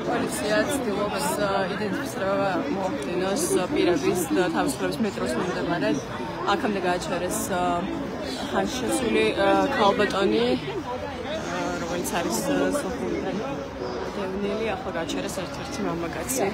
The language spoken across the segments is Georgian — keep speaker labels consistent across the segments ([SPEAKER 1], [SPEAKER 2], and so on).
[SPEAKER 1] Poliția ცდილობს იდენტიფიცირება მოახდინოს პირების თავისუფლების მეტროს მიმდებარედ. აქამდე გააჩერეს ხანშესული ქალბატონი, რომელიც არის სოფლიდან დევნილი, ახლა გააჩერეს ერთ-ერთი მამაკაცი.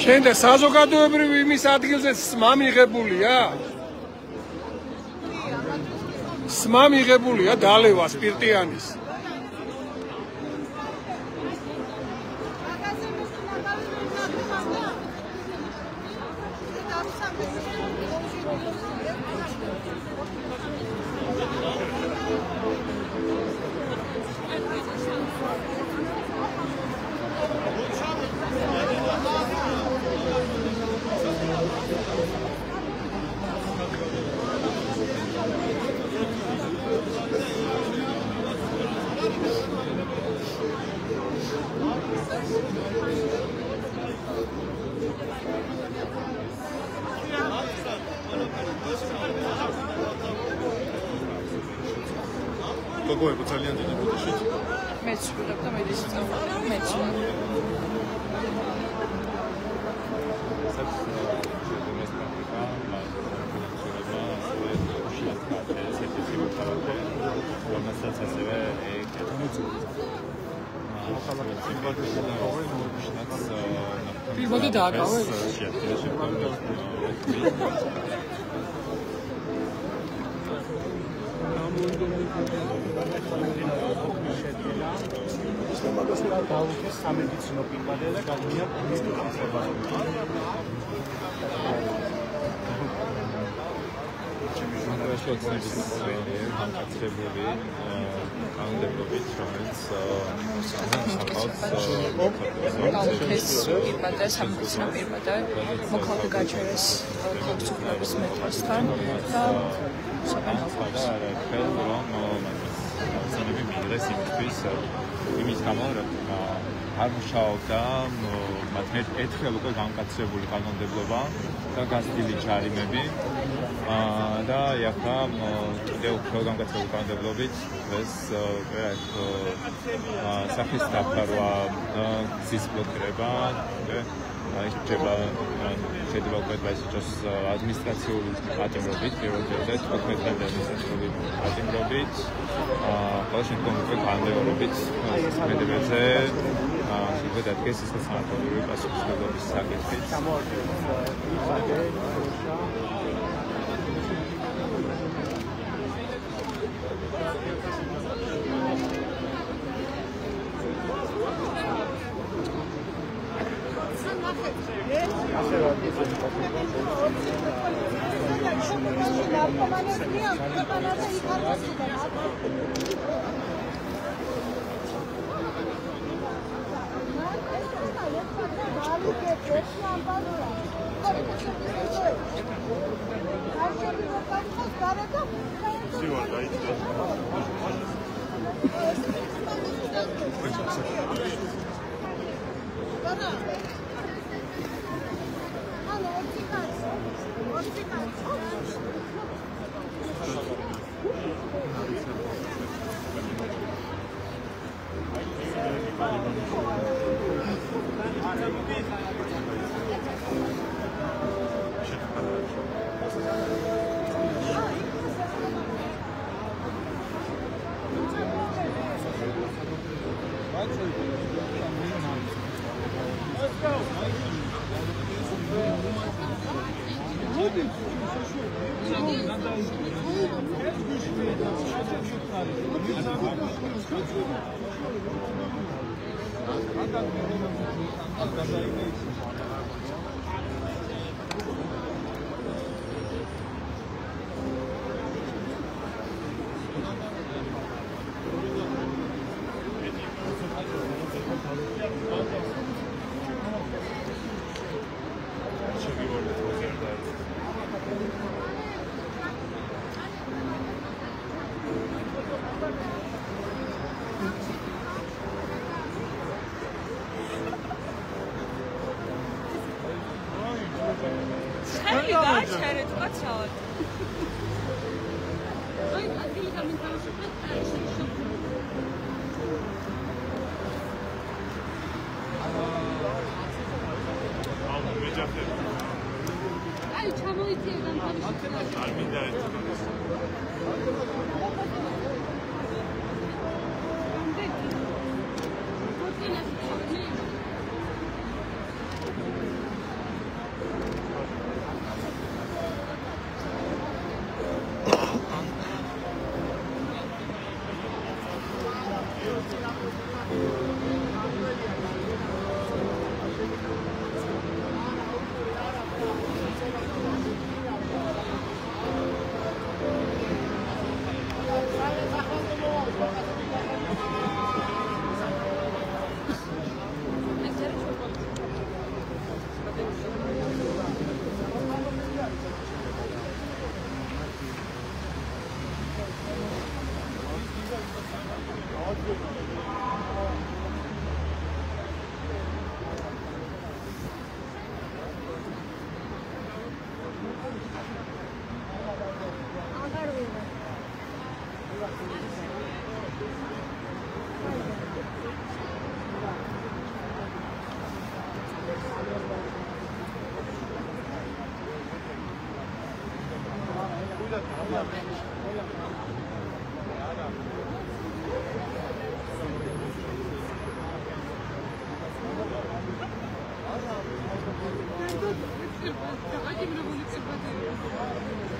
[SPEAKER 2] შენ და საზოგადოებრივი იმის ადგილზე სმა მიღებულია? სმა მიღებულია დალევა სპირტიანის. გოგოებო ძალიან დიდი ბუდეში. მეც ვიყავ და მეც წავა. მეც. პირველი დააკავე.
[SPEAKER 3] დაუჭეს სამედიცინო პირვადია და გადმია პოლიციის კონსერვატორია. ჩემი ჟურნალისტების განკაცებული კანონმდებლობით, რომელიც
[SPEAKER 1] პირვადია, სამედიცინო პირვადია, მოქალაქე გაჩერეს თავისუფლების მეტროსთან და
[SPEAKER 4] იმის გამო არ მუშაობდა მათ ერთხელ უკვე განკაცებული კანონმდებლობა და გაზრდილი ჯარიმები და ახლა კიდევ უფრო განკაცებული კანონმდებლობით ეს სახის დაფარვა, გზის ბლოკირება ის რჩება შეიძლება უკვე ისწოს ადმინისტრაციული პატიმრობით, პირველ რიგში 15 დღემდე ადმინისტრაციული პატიმრობით, ყოველ შემთხვევაში კანონმდებლობით მოქმედებაზე შეიძლება დადგეს ის სამართლებრივი პასუხისმგებლობის საკითხიც.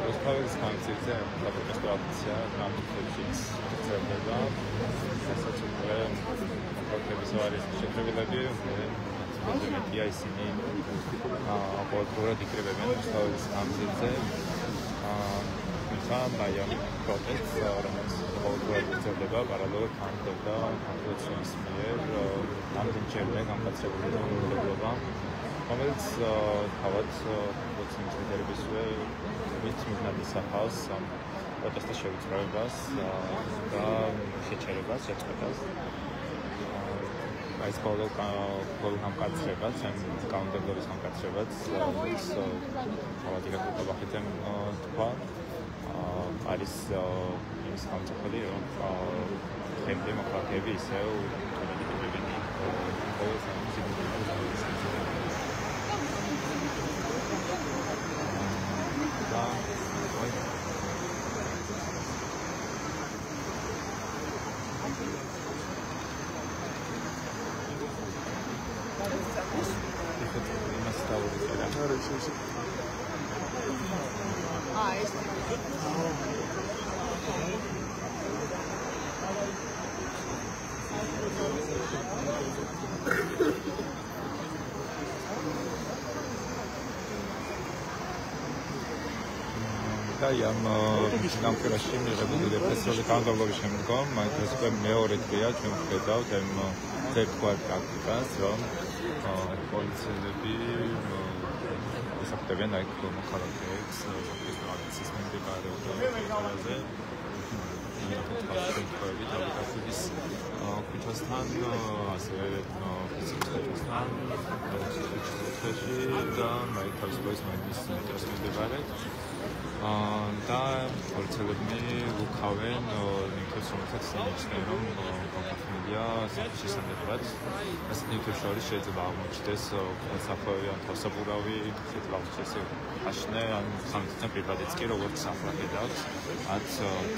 [SPEAKER 4] Rozprawy z końcem demonstracja na Netflix წერდება სასაც უკვე პროფესორის შეფერილები მეტია ისინი ყოველდღურად იკრიბებენ მოსწავლეების ხანგრძლივზე მაგრამ პროტესტს რომელიც ყოველდღურად წერდება პარალელურად თანხმდება კონსტიტუციის მიერ ამდენჯერმე განკაცებული თანხმობა რომელიც თავად კონსტიტუციის ლიდერებისვე მithმიდან ისახავს პროტესტის შევიწროებას და შეჩერებას, შეწყვეტას. ეს բոլო განკაცებას, ან კანონმდებლობის განკაცებას, თავად იგეგმება ბახეთემ თქვა, არის იმის გამწყვეტი, რომ ხემ დემოკრატიები ისევ ამ გამყრაში მიღებული რეპრესიული კანონმდებლობის შემდგომ ეს უკვე მეორე დღეა ჩვენ ვხედავთ ამ ერთგვარ პრაქტიკას, რომ პოლიციელები უსაფრთხოებენ აი მოქალაქეებს საკუთრის მიმდებარეობაზე თავის ქუჩასთან, ასევე ფიზიკასთან, და თავისუფლების მეტროს მიმდებარე და პოლიციელები უკავენ ნივთებს, რომელსაც ინიშნებენ, რომ გაფრთხილია შესაძლებლად. ასეთ ნივთებს შორის შეიძლება აღმოჩნდეს საფრთხე, თავსაბურავი, შეიძლება აღმოჩნდეს აშნე, ან სამედიცინო პირადიც კი, როგორც ახლა ხედავთ, მათ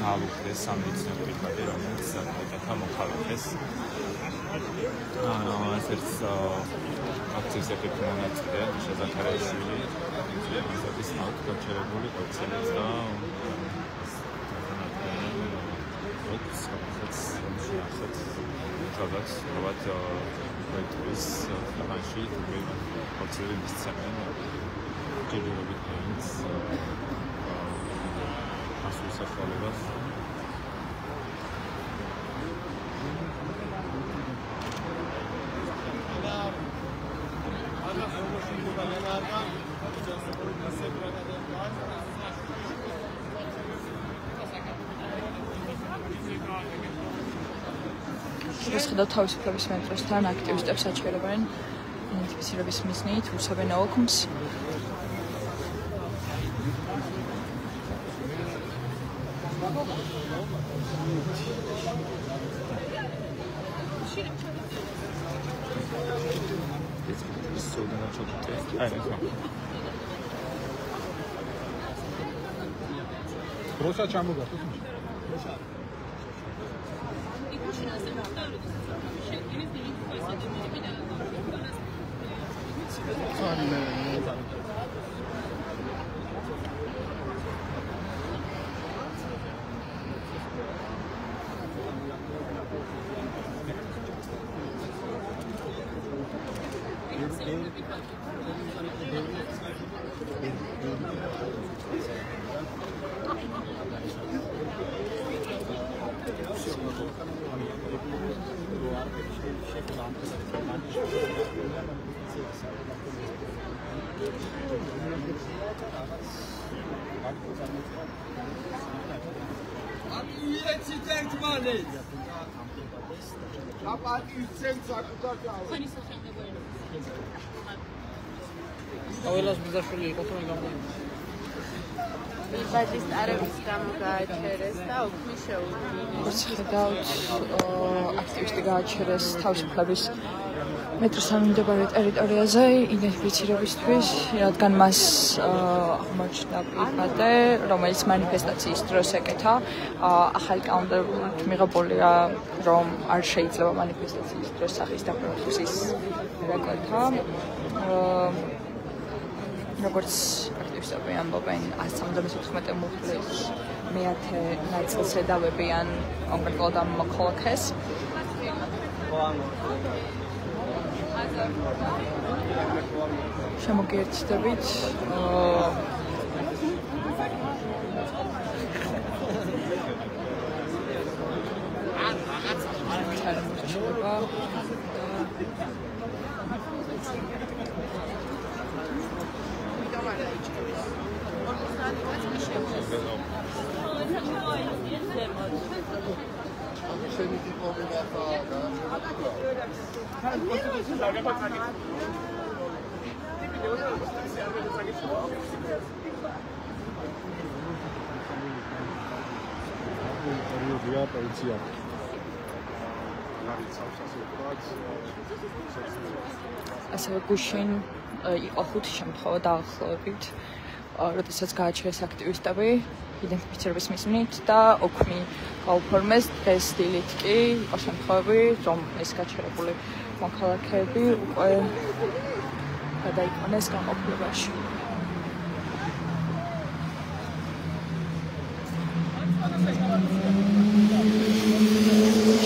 [SPEAKER 4] დაალუქდეს სამედიცინო პირადი, რომელიც ეკეთა მოქალაქეს. ასეც აქციის ეფექტი მონაწილეა შეზაქარაშვილი, ის აუქციონებული პოლიციელებს და სადაც თავად პროექტის ფინანსი პოლიციელი მისცემენ ჯერჯერობით ფინანს ასუსახალებას
[SPEAKER 1] შეხედავთ თავისუფლების მეტროსთან აქტივისტებს აჩქარებენ იდენტიფიცირების მიზნით უსაბენ ოლქს.
[SPEAKER 2] როცა ჩამოგართოთ
[SPEAKER 5] აველას ბიზაშვილი იყო თორემ გამოდიოდა.
[SPEAKER 6] ბადის არების გამო გააჩერეს და უქმის შეუდგინეს.
[SPEAKER 1] ხედავთ აქტივისტი გააჩერეს თავისუფლების მეტროსთან მიმდებარე ტერიტორიაზე იდენტიფიცირებისთვის, რადგან მას აღმოჩნდა პირადე, რომელიც манифестაციის დროს ეკეთა ახალი კანონმდებლობით მიღებულია, რომ არ შეიძლება манифестაციის დროს სახის დაპროექტის რეკორდა. როგორც აქტივისტები ამბობენ, 174 მუხლის მეათე ნაწილს ედავებიან კონკრეტულად ამ მოქალაქეს. შემოგერთდებით
[SPEAKER 2] პოლიცია
[SPEAKER 1] ასევე გუშინ იყო 5 შემთხვევა დაახლოებით, როდესაც გააჩერეს აქტივისტები იდენტიფიცირების მიზნით და ოქმი გაუფორმეს. დღეს დილით კი იყო შემთხვევები, რომ ეს გაჩერებული მოქალაქეები უკვე გადაიყვანეს განყოფილებაში.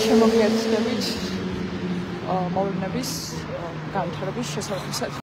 [SPEAKER 1] შემოგიერთდებით მოვლენების განვითარების შესაბამისად.